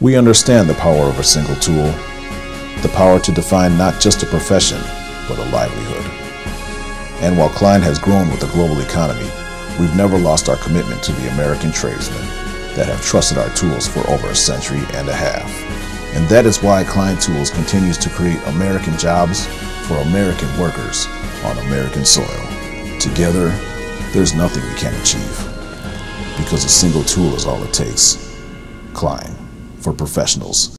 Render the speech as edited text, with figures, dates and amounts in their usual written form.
We understand the power of a single tool, the power to define not just a profession, but a livelihood. And while Klein has grown with the global economy, we've never lost our commitment to the American tradesmen that have trusted our tools for over a century and a half. And that is why Klein Tools continues to create American jobs for American workers on American soil. Together, there's nothing we can't achieve, because a single tool is all it takes. Klein, for professionals.